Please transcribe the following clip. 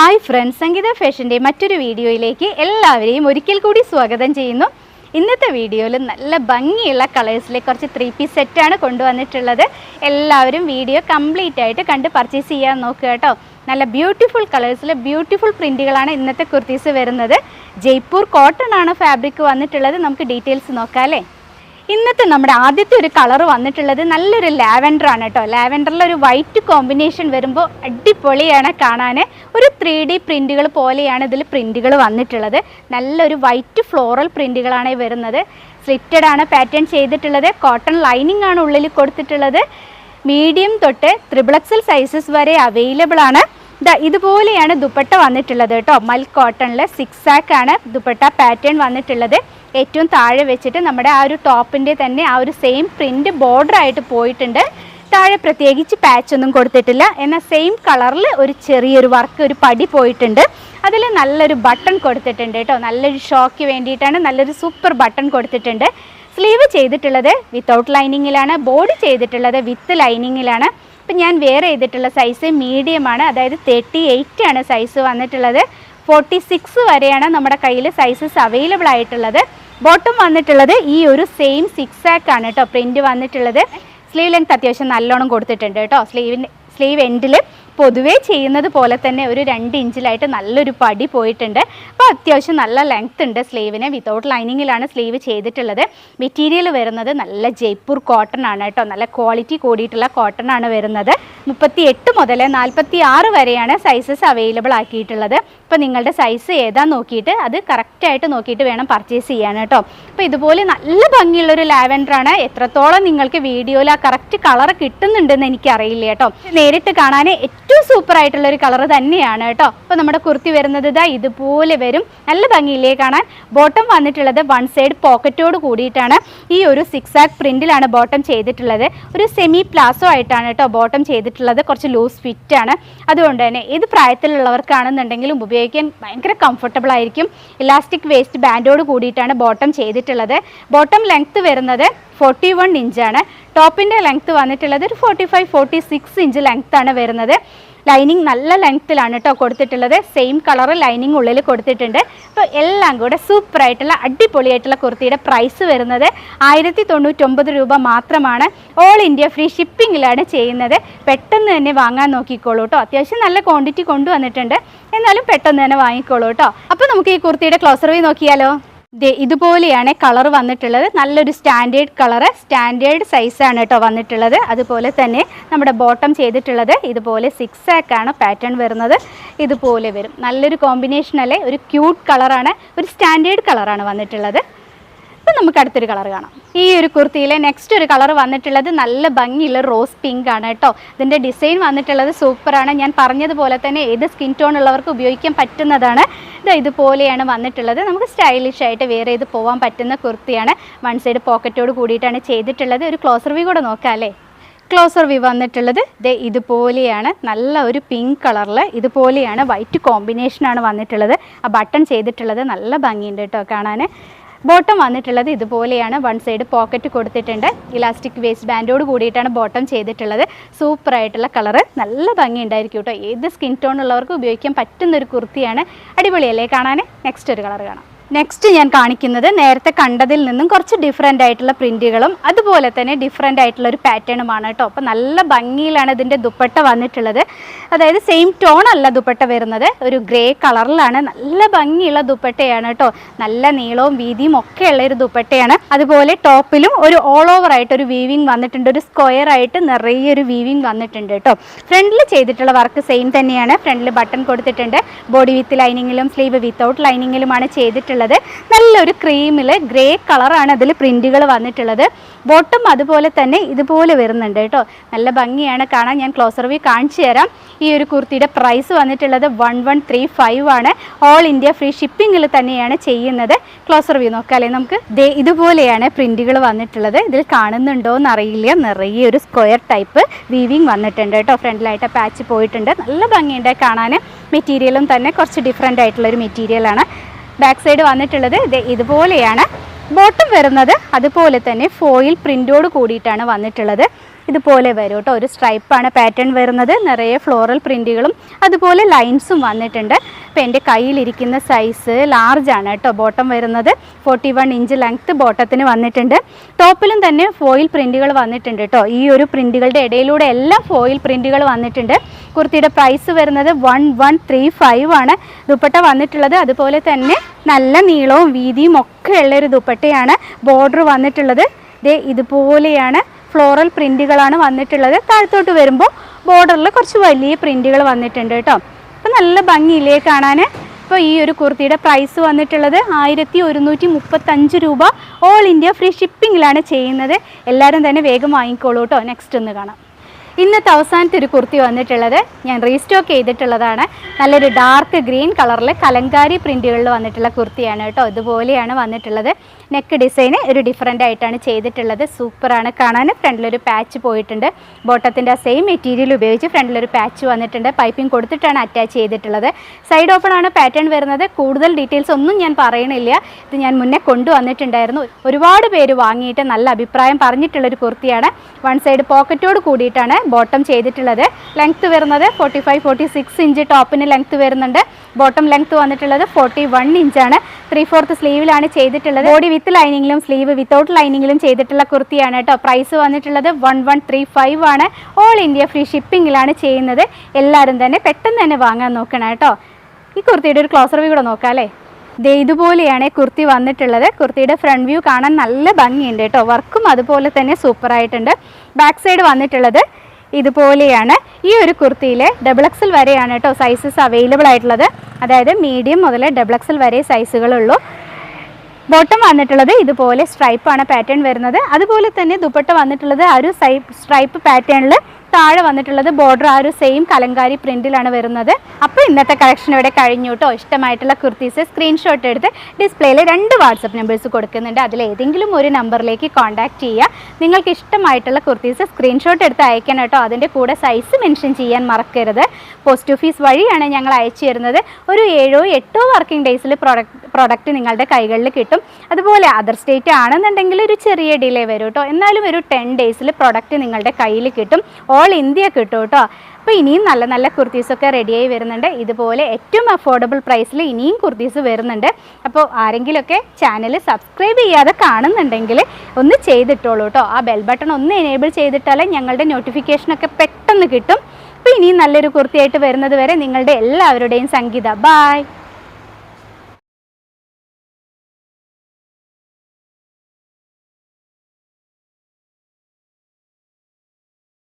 Hi friends, സംഗീത ഫാഷൻ്റെ മറ്റൊരു വീഡിയോയിലേക്ക് എല്ലാവരെയും ഒരിക്കൽ കൂടി സ്വാഗതം ചെയ്യുന്നു. ഇന്നത്തെ വീഡിയോയിൽ നല്ല ഭംഗിയുള്ള കളേഴ്സിലെ കുറച്ച് 3-piece സെറ്റാണ് കൊണ്ടുവന്നിട്ടുള്ളത്. എല്ലാവരും വീഡിയോ കംപ്ലീറ്റ് ആയിട്ട് കണ്ട് പർച്ചേസ് ചെയ്യാൻ നോക്കുക കേട്ടോ. നല്ല ബ്യൂട്ടിഫുൾ കളേഴ്സിലെ ബ്യൂട്ടിഫുൾ പ്രിൻറ്റുകളാണ് ഇന്നത്തെ കുർത്തീസ് വരുന്നത്. ജയ്പൂർ കോട്ടൺ ആണ് ഫാബ്രിക് വന്നിട്ടുള്ളത്. നമുക്ക് ഡീറ്റെയിൽസ് നോക്കാം അല്ലേ. ഇന്നത്തെ നമ്മുടെ ആദ്യത്തെ ഒരു കളർ വന്നിട്ടുള്ളത് നല്ലൊരു ലാവൻഡർ ആണ് കേട്ടോ. ലാവൻഡറിൽ ഒരു വൈറ്റ് കോമ്പിനേഷൻ വരുമ്പോൾ അടിപൊളിയാണ് കാണാൻ. ഒരു 3D പ്രിൻറ്റുകൾ പോലെയാണ് ഇതിൽ പ്രിൻറ്റുകൾ വന്നിട്ടുള്ളത്. നല്ലൊരു വൈറ്റ് ഫ്ലോറൽ പ്രിൻറ്റുകളാണ് വരുന്നത്. സ്ലിറ്റഡ് ആണ് പാറ്റേൺ ചെയ്തിട്ടുള്ളത്. കോട്ടൺ ലൈനിങ് ആണ് ഉള്ളിൽ കൊടുത്തിട്ടുള്ളത്. മീഡിയം തൊട്ട് XXL സൈസസ് വരെ അവൈലബിൾ ആണ്. ഇതുപോലെയാണ് ദുപ്പട്ട വന്നിട്ടുള്ളത് കേട്ടോ. മൽ കോട്ടണിൽ 6 ആണ് ദുപ്പട്ട പാറ്റേൺ വന്നിട്ടുള്ളത്. ഏറ്റവും താഴെ വെച്ചിട്ട് നമ്മുടെ ആ ഒരു ടോപ്പിൻ്റെ തന്നെ ആ ഒരു സെയിം പ്രിൻറ്റ് ബോർഡർ ആയിട്ട് പോയിട്ടുണ്ട്. താഴെ പ്രത്യേകിച്ച് പാച്ച് ഒന്നും കൊടുത്തിട്ടില്ല. എന്നാൽ സെയിം കളറിൽ ഒരു ചെറിയൊരു വർക്ക് ഒരു പടി പോയിട്ടുണ്ട്. അതിൽ നല്ലൊരു ബട്ടൺ കൊടുത്തിട്ടുണ്ട് കേട്ടോ. നല്ലൊരു ഷോയ്ക്ക് വേണ്ടിയിട്ടാണ് നല്ലൊരു സൂപ്പർ ബട്ടൺ കൊടുത്തിട്ടുണ്ട്. സ്ലീവ് ചെയ്തിട്ടുള്ളത് വിത്തൗട്ട് ലൈനിങ്ങിലാണ്. ബോഡി ചെയ്തിട്ടുള്ളത് വിത്ത് ലൈനിങ്ങിലാണ്. ഇപ്പം ഞാൻ വെയർ ചെയ്തിട്ടുള്ള സൈസ് മീഡിയമാണ്, അതായത് 38 ആണ് സൈസ് വന്നിട്ടുള്ളത്. 46 വരെയാണ് നമ്മുടെ കയ്യിൽ സൈസസ് അവൈലബിൾ ആയിട്ടുള്ളത്. ബോട്ടം വന്നിട്ടുള്ളത് ഈ ഒരു സെയിം 6 ആണ് കേട്ടോ പ്രിൻറ്റ് വന്നിട്ടുള്ളത്. സ്ലീവ് ലെങ്ത് അത്യാവശ്യം നല്ലോണം കൊടുത്തിട്ടുണ്ട് കേട്ടോ. സ്ലീവ് എൻഡിൽ പൊതുവേ ചെയ്യുന്നത് പോലെ തന്നെ ഒരു 2 ഇഞ്ചിലായിട്ട് നല്ലൊരു പടി പോയിട്ടുണ്ട്. അപ്പോൾ അത്യാവശ്യം നല്ല ലെങ്ത് ഉണ്ട് സ്ലീവിന്. വിത്തൗട്ട് ലൈനിങ്ങിലാണ് സ്ലീവ് ചെയ്തിട്ടുള്ളത്. മെറ്റീരിയൽ വരുന്നത് നല്ല ജയ്പൂർ കോട്ടൺ ആണ് കേട്ടോ. നല്ല ക്വാളിറ്റി കൂടിയിട്ടുള്ള കോട്ടൺ ആണ് വരുന്നത്. 38 മുതൽ 46 വരെയാണ് സൈസസ് അവൈലബിൾ ആക്കിയിട്ടുള്ളത്. അപ്പോൾ നിങ്ങളുടെ സൈസ് ഏതാ നോക്കിയിട്ട് അത് കറക്റ്റായിട്ട് നോക്കിയിട്ട് വേണം പർച്ചേസ് ചെയ്യാൻ കേട്ടോ. അപ്പോൾ ഇതുപോലെ നല്ല ഭംഗിയുള്ളൊരു ലാവൻഡറാണ്. എത്രത്തോളം നിങ്ങൾക്ക് വീഡിയോയിൽ ആ കറക്റ്റ് കളർ കിട്ടുന്നുണ്ടെന്ന് എനിക്കറിയില്ല കേട്ടോ. നേരിട്ട് കാണാൻ ഏറ്റവും സൂപ്പർ ആയിട്ടുള്ള ഒരു കളർ തന്നെയാണ് കേട്ടോ. അപ്പോൾ നമ്മുടെ കുർത്തി വരുന്നത് ഇതാ ഇതുപോലെ വരും. നല്ല ഭംഗിയില്ലേ കാണാൻ. ബോട്ടം വന്നിട്ടുള്ളത് 1 സൈഡ് പോക്കറ്റോട് കൂടിയിട്ടാണ്. ഈ ഒരു 6 പ്രിന്റിലാണ് ബോട്ടം ചെയ്തിട്ടുള്ളത്. ഒരു സെമി പ്ലാസോ ആയിട്ടാണ് കേട്ടോ ബോട്ടം ചെയ്തിട്ടുള്ളത്. കുറച്ച് ലൂസ് ഫിറ്റ് ആണ്. അതുകൊണ്ട് തന്നെ ഏത് പ്രായത്തിലുള്ളവർക്കാണെന്നുണ്ടെങ്കിലും ഉപയോഗിക്കാൻ ഭയങ്കര കംഫർട്ടബിൾ ആയിരിക്കും. ഇലാസ്റ്റിക് വേസ്റ്റ് ബാൻഡോട് കൂടിയിട്ടാണ് ബോട്ടം ചെയ്തിട്ടുള്ളത്. ബോട്ടം ലെങ്ത്ത് വരുന്നത് 41 ഇഞ്ചാണ്. ടോപ്പിൻ്റെ ലെങ്ത്ത് വന്നിട്ടുള്ളത് ഒരു 45-46 ഇഞ്ച് ലെങ്ത്താണ് വരുന്നത്. ലൈനിങ് നല്ല ലെങ്ത്തിലാണ് കേട്ടോ കൊടുത്തിട്ടുള്ളത്. സെയിം കളർ ലൈനിങ് ഉള്ളിൽ കൊടുത്തിട്ടുണ്ട്. അപ്പോൾ എല്ലാം കൂടെ സൂപ്പറായിട്ടുള്ള അടിപൊളിയായിട്ടുള്ള കുർത്തിയുടെ പ്രൈസ് വരുന്നത് 1099 രൂപ മാത്രമാണ്. ഓൾ ഇന്ത്യ ഫ്രീ ഷിപ്പിങ്ങിലാണ് ചെയ്യുന്നത്. പെട്ടെന്ന് തന്നെ വാങ്ങാൻ നോക്കിക്കോളൂ കേട്ടോ. അത്യാവശ്യം നല്ല ക്വാണ്ടിറ്റി കൊണ്ടുവന്നിട്ടുണ്ട്. എന്നാലും പെട്ടെന്ന് തന്നെ വാങ്ങിക്കോളൂ കേട്ടോ. അപ്പോൾ നമുക്ക് ഈ കുർത്തിയുടെ ക്ലോസർ വ്യൂ നോക്കിയാലോ. ഇതുപോലെയാണ് കളർ വന്നിട്ടുള്ളത്. നല്ലൊരു സ്റ്റാൻഡേർഡ് കളറ്, സ്റ്റാൻഡേർഡ് സൈസാണ് കേട്ടോ വന്നിട്ടുള്ളത്. അതുപോലെ തന്നെ നമ്മുടെ ബോട്ടം ചെയ്തിട്ടുള്ളത് ഇതുപോലെ 6 ആണ് പാറ്റേൺ വരുന്നത്. ഇതുപോലെ വരും. നല്ലൊരു കോമ്പിനേഷൻ അല്ലേ. ഒരു ക്യൂട്ട് കളറാണ്, ഒരു സ്റ്റാൻഡേർഡ് കളറാണ് വന്നിട്ടുള്ളത്. അപ്പം നമുക്ക് അടുത്തൊരു കളർ കാണാം. ഈ ഒരു കുർത്തിയിലെ നെക്സ്റ്റ് ഒരു കളർ വന്നിട്ടുള്ളത് നല്ല ഭംഗിയുള്ള റോസ് പിങ്ക് ആണ് കേട്ടോ. ഇതിൻ്റെ ഡിസൈൻ വന്നിട്ടുള്ളത് സൂപ്പറാണ്. ഞാൻ പറഞ്ഞതുപോലെ തന്നെ ഏത് സ്കിൻ ടോൺ ഉള്ളവർക്ക് ഉപയോഗിക്കാൻ പറ്റുന്നതാണ്. ഇതുപോലെയാണ് വന്നിട്ടുള്ളത്. നമുക്ക് സ്റ്റൈലിഷ് ആയിട്ട് വെയർ ചെയ്ത് പോകാൻ പറ്റുന്ന കുർത്തിയാണ്. 1 സൈഡ് പോക്കറ്റോട് കൂടിയിട്ടാണ് ചെയ്തിട്ടുള്ളത്. ഒരു ക്ലോസർ വ്യൂ കൂടെ നോക്കാം അല്ലേ. ക്ലോസർ വ്യൂ വന്നിട്ടുള്ളത് ഇതുപോലെയാണ്. നല്ല ഒരു പിങ്ക് കളറിൽ ഇതുപോലെയാണ് വൈറ്റ് കോമ്പിനേഷനാണ് വന്നിട്ടുള്ളത്. ആ ബട്ടൺ ചെയ്തിട്ടുള്ളത് നല്ല ഭംഗിയുണ്ട് കേട്ടോ കാണാൻ. ബോട്ടം വന്നിട്ടുള്ളത് ഇതുപോലെയാണ്. 1 സൈഡ് പോക്കറ്റ് കൊടുത്തിട്ടുണ്ട്. ഇലാസ്റ്റിക് വേസ്റ്റ് ബാൻഡോട് കൂടിയിട്ടാണ് ബോട്ടം ചെയ്തിട്ടുള്ളത്. സൂപ്പറായിട്ടുള്ള കളറ്, നല്ല ഭംഗി ഉണ്ടായിരിക്കും കേട്ടോ. ഏത് സ്കിൻ ടോൺ ഉള്ളവർക്ക് ഉപയോഗിക്കാൻ പറ്റുന്നൊരു കുർത്തിയാണ്. അടിപൊളിയല്ലേ കാണാൻ. നെക്സ്റ്റ് ഒരു കളർ കാണാം. നെക്സ്റ്റ് ഞാൻ കാണിക്കുന്നത് നേരത്തെ കണ്ടതിൽ നിന്നും കുറച്ച് ഡിഫറെൻ്റ് ആയിട്ടുള്ള പ്രിൻറ്റുകളും അതുപോലെ തന്നെ ഡിഫറെൻ്റ് ആയിട്ടുള്ള ഒരു പാറ്റേണുമാണ് കേട്ടോ. അപ്പോൾ നല്ല ഭംഗിയിലാണ് ഇതിൻ്റെ ദുപ്പട്ട വന്നിട്ടുള്ളത്. അതായത് സെയിം ടോൺ അല്ല ദുപ്പട്ട വരുന്നത്. ഒരു ഗ്രേ കളറിലാണ്. നല്ല ഭംഗിയുള്ള ദുപ്പട്ടയാണ് കേട്ടോ. നല്ല നീളവും വീതിയും ഒക്കെ ഉള്ള ഒരു ദുപ്പട്ടയാണ്. അതുപോലെ ടോപ്പിലും ഒരു ഓൾ ഓവർ ആയിട്ട് ഒരു വീവിങ് വന്നിട്ടുണ്ട്. ഒരു സ്ക്വയർ ആയിട്ട് നിറയെ ഒരു വീവിങ് വന്നിട്ടുണ്ട് കേട്ടോ. ഫ്രണ്ടിൽ ചെയ്തിട്ടുള്ള വർക്ക് സെയിം തന്നെയാണ്. ഫ്രണ്ടിൽ ബട്ടൺ കൊടുത്തിട്ടുണ്ട്. ബോഡി വിത്ത് ലൈനിങ്ങിലും സ്ലീവ് വിത്തൗട്ട് ലൈനിങ്ങിലുമാണ് ചെയ്തിട്ടുള്ളത്. നല്ലൊരു ക്രീമിൽ ഗ്രേ കളറാണ് അതിൽ പ്രിന്റുകൾ വന്നിട്ടുള്ളത്. ബോട്ടം അതുപോലെ തന്നെ ഇതുപോലെ വരുന്നുണ്ട് കേട്ടോ. നല്ല ഭംഗിയാണ് കാണാൻ. ഞാൻ ക്ലോസർ വ്യൂ കാണിച്ചു തരാം. ഈ ഒരു കുർത്തിയുടെ പ്രൈസ് വന്നിട്ടുള്ളത് 1135 ആണ്. ഓൾ ഇന്ത്യ ഫ്രീ ഷിപ്പിങ്ങിൽ തന്നെയാണ് ചെയ്യുന്നത്. ക്ലോസർ വ്യൂ നോക്കാമല്ലേ നമുക്ക്. ഇതുപോലെയാണ് പ്രിന്റുകൾ വന്നിട്ടുള്ളത്. ഇതിൽ കാണുന്നുണ്ടോ എന്ന് അറിയില്ല. നിറയെ ഒരു സ്ക്വയർ ടൈപ്പ് വീവിങ് വന്നിട്ടുണ്ട് കേട്ടോ. ഫ്രണ്ടിലായിട്ട് പാച്ച് പോയിട്ടുണ്ട്. നല്ല ഭംഗിയുണ്ട് കാണാൻ. മെറ്റീരിയലും തന്നെ കുറച്ച് ഡിഫറെൻ്റ് ആയിട്ടുള്ളൊരു മെറ്റീരിയലാണ്. ബാക്ക് സൈഡ് വന്നിട്ടുള്ളത് ഇതുപോലെയാണ്. ബോട്ടം വരുന്നത് അതുപോലെ തന്നെ ഫോയിൽ പ്രിന്റോട് കൂടിയിട്ടാണ് വന്നിട്ടുള്ളത്. ഇതുപോലെ വരും കേട്ടോ. ഒരു സ്ട്രൈപ്പാണ് പാറ്റേൺ വരുന്നത്. നിറയെ ഫ്ലോറൽ പ്രിൻറ്റുകളും അതുപോലെ ലൈൻസും വന്നിട്ടുണ്ട്. അപ്പോൾ എൻ്റെ കയ്യിലിരിക്കുന്ന സൈസ് ലാർജ് ആണ് കേട്ടോ. ബോട്ടം വരുന്നത് 41 ഇഞ്ച് ലെങ്ത്ത് ബോട്ടത്തിന് വന്നിട്ടുണ്ട്. ടോപ്പിലും തന്നെ ഫോയിൽ പ്രിൻറ്റുകൾ വന്നിട്ടുണ്ട് കേട്ടോ. ഈ ഒരു പ്രിൻറ്റുകളുടെ ഇടയിലൂടെ എല്ലാം ഫോയിൽ പ്രിൻറ്റുകൾ വന്നിട്ടുണ്ട്. കുർത്തിയുടെ പ്രൈസ് വരുന്നത് 1135 ആണ്. ദുപ്പട്ട വന്നിട്ടുള്ളത് അതുപോലെ തന്നെ നല്ല നീളവും വീതിയും ഒക്കെ ഉള്ളൊരു ദുപ്പട്ടയാണ്. ബോർഡർ വന്നിട്ടുള്ളത് ഇതുപോലെയാണ്. ഫ്ലോറൽ പ്രിൻറ്റുകളാണ് വന്നിട്ടുള്ളത്. താഴത്തോട്ട് വരുമ്പോൾ ബോർഡറിൽ കുറച്ച് വലിയ പ്രിൻറ്റുകൾ വന്നിട്ടുണ്ട് കേട്ടോ. അപ്പോൾ നല്ല ഭംഗിയില്ലേ കാണാൻ. അപ്പോൾ ഈ ഒരു കുർത്തിയുടെ പ്രൈസ് വന്നിട്ടുള്ളത് 1135 രൂപ. ഓൾ ഇന്ത്യ ഫ്രീ ഷിപ്പിങ്ങിലാണ് ചെയ്യുന്നത്. എല്ലാവരും തന്നെ വേഗം വാങ്ങിക്കോളൂ കേട്ടോ. നെക്സ്റ്റ് ഒന്ന് കാണാം. ഇന്നത്തെ അവസാനത്തെ ഒരു കുർത്തി വന്നിട്ടുള്ളത് ഞാൻ റീസ്റ്റോക്ക് ചെയ്തിട്ടുള്ളതാണ്. നല്ലൊരു ഡാർക്ക് ഗ്രീൻ കളറിൽ കലങ്കാരി പ്രിൻറ്റുകളിൽ വന്നിട്ടുള്ള കുർത്തിയാണ് കേട്ടോ. ഇതുപോലെയാണ് വന്നിട്ടുള്ളത്. നെക്ക് ഡിസൈന് ഒരു ഡിഫറൻ്റ് ആയിട്ടാണ് ചെയ്തിട്ടുള്ളത്. സൂപ്പറാണ് കാണാൻ. ഫ്രണ്ടിലൊരു പാച്ച് പോയിട്ടുണ്ട്. ബോട്ടത്തിൻ്റെ ആ സെയിം മെറ്റീരിയൽ ഉപയോഗിച്ച് ഫ്രണ്ടിലൊരു പാച്ച് വന്നിട്ടുണ്ട്. പൈപ്പിംഗ് കൊടുത്തിട്ടാണ് അറ്റാച്ച് ചെയ്തിട്ടുള്ളത്. സൈഡ് ഓപ്പൺ ആണ് പാറ്റേൺ വരുന്നത്. കൂടുതൽ ഡീറ്റെയിൽസ് ഒന്നും ഞാൻ പറയണില്ല. ഇത് ഞാൻ മുന്നേ കൊണ്ടുവന്നിട്ടുണ്ടായിരുന്നു. ഒരുപാട് പേര് വാങ്ങിയിട്ട് നല്ല അഭിപ്രായം പറഞ്ഞിട്ടുള്ളൊരു കുർത്തിയാണ്. വൺ സൈഡ് പോക്കറ്റോട് കൂടിയിട്ടാണ് ബോട്ടം ചെയ്തിട്ടുള്ളത്. ലെങ്ത്ത് വരുന്നത് 45-46 ഇഞ്ച് ടോപ്പിന് ലെങ്ത്ത് വരുന്നുണ്ട്. ബോട്ടം ലെങ്ത്ത് വന്നിട്ടുള്ളത് 41 ഇഞ്ചാണ്. 3/4 സ്ലീവിലാണ് ചെയ്തിട്ടുള്ളത്. ബോഡി വിത്ത് ലൈനിങ്ങിലും സ്ലീവ് വിത്തൗട്ട് ലൈനിങ്ങിലും ചെയ്തിട്ടുള്ള കുർത്തിയാണ് കേട്ടോ. പ്രൈസ് വന്നിട്ടുള്ളത് 1135 ആണ്. ഓൾ ഇന്ത്യ ഫ്രീ ഷിപ്പിങ്ങിലാണ് ചെയ്യുന്നത്. എല്ലാവരും തന്നെ പെട്ടെന്ന് തന്നെ വാങ്ങാൻ നോക്കണം കേട്ടോ. ഈ കുർത്തിയുടെ ഒരു ക്ലോസർ വ്യൂ കൂടെ നോക്കാം അല്ലേ. ഇതുപോലെയാണ് കുർത്തി വന്നിട്ടുള്ളത്. കുർത്തിയുടെ ഫ്രണ്ട് വ്യൂ കാണാൻ നല്ല ഭംഗിയുണ്ട് കേട്ടോ. വർക്കും അതുപോലെ തന്നെ സൂപ്പറായിട്ടുണ്ട്. ബാക്ക് സൈഡ് വന്നിട്ടുള്ളത് ഇതുപോലെയാണ്. ഈ ഒരു കുർത്തിയിൽ XXL വരെയാണ് കേട്ടോ സൈസസ് അവൈലബിൾ ആയിട്ടുള്ളത്. അതായത് മീഡിയം മുതൽ XXL വരെ സൈസുകളുള്ളൂ. ബോട്ടം വന്നിട്ടുള്ളത് ഇതുപോലെ സ്ട്രൈപ്പാണ് പാറ്റേൺ വരുന്നത്. അതുപോലെ തന്നെ ദുപ്പട്ട വന്നിട്ടുള്ളത് ആ ഒരു സ്ട്രൈപ്പ് പാറ്റേണിൽ താഴെ വന്നിട്ടുള്ളത് ബോർഡർ ആ ഒരു സെയിം കലങ്കാരി പ്രിന്റിലാണ് വരുന്നത്. അപ്പോൾ ഇന്നത്തെ കളക്ഷൻ ഇവിടെ കഴിഞ്ഞു കേട്ടോ. ഇഷ്ടമായിട്ടുള്ള കുർത്തീസ് സ്ക്രീൻഷോട്ട് എടുത്ത് ഡിസ്പ്ലേയിൽ 2 വാട്സപ്പ് നമ്പേഴ്സ് കൊടുക്കുന്നുണ്ട്. അതിൽ ഏതെങ്കിലും ഒരു നമ്പറിലേക്ക് കോൺടാക്റ്റ് ചെയ്യുക. നിങ്ങൾക്ക് ഇഷ്ടമായിട്ടുള്ള കുർത്തീസ് സ്ക്രീൻഷോട്ട് എടുത്ത് അയക്കണം കേട്ടോ. അതിൻ്റെ കൂടെ സൈസ് മെൻഷൻ ചെയ്യാൻ മറക്കരുത്. പോസ്റ്റ് ഓഫീസ് വഴിയാണ് ഞങ്ങൾ അയച്ചു തരുന്നത്. ഒരു 7-8 വർക്കിംഗ് ഡേയ്സിൽ പ്രൊഡക്റ്റ് നിങ്ങളുടെ കൈകളിൽ കിട്ടും. അതുപോലെ അതർ സ്റ്റേറ്റ് ആണെന്നുണ്ടെങ്കിൽ ഒരു ചെറിയ ഡിലേ വരും കേട്ടോ. എന്നാലും ഒരു 10 ഡേയ്സിൽ പ്രൊഡക്റ്റ് നിങ്ങളുടെ കയ്യിൽ കിട്ടും. ഓൾ ഇന്ത്യ കിട്ടും കേട്ടോ. അപ്പോൾ ഇനിയും നല്ല നല്ല കുർത്തീസൊക്കെ റെഡിയായി വരുന്നുണ്ട്. ഇതുപോലെ ഏറ്റവും അഫോർഡബിൾ പ്രൈസിൽ ഇനിയും കുർത്തീസ് വരുന്നുണ്ട്. അപ്പോൾ ആരെങ്കിലുമൊക്കെ ചാനൽ സബ്സ്ക്രൈബ് ചെയ്യാതെ കാണുന്നുണ്ടെങ്കിൽ ഒന്ന് ചെയ്തിട്ടോളൂ കേട്ടോ. ആ ബെൽ ബട്ടൺ ഒന്ന് എനേബിൾ ചെയ്തിട്ടാലേ ഞങ്ങളുടെ നോട്ടിഫിക്കേഷനൊക്കെ പെട്ടെന്ന് കിട്ടും. അപ്പോൾ ഇനിയും നല്ലൊരു കുർത്തിയായിട്ട് വരുന്നത് വരെ നിങ്ങളുടെ എല്ലാവരുടെയും സംഗീത. ബായ്.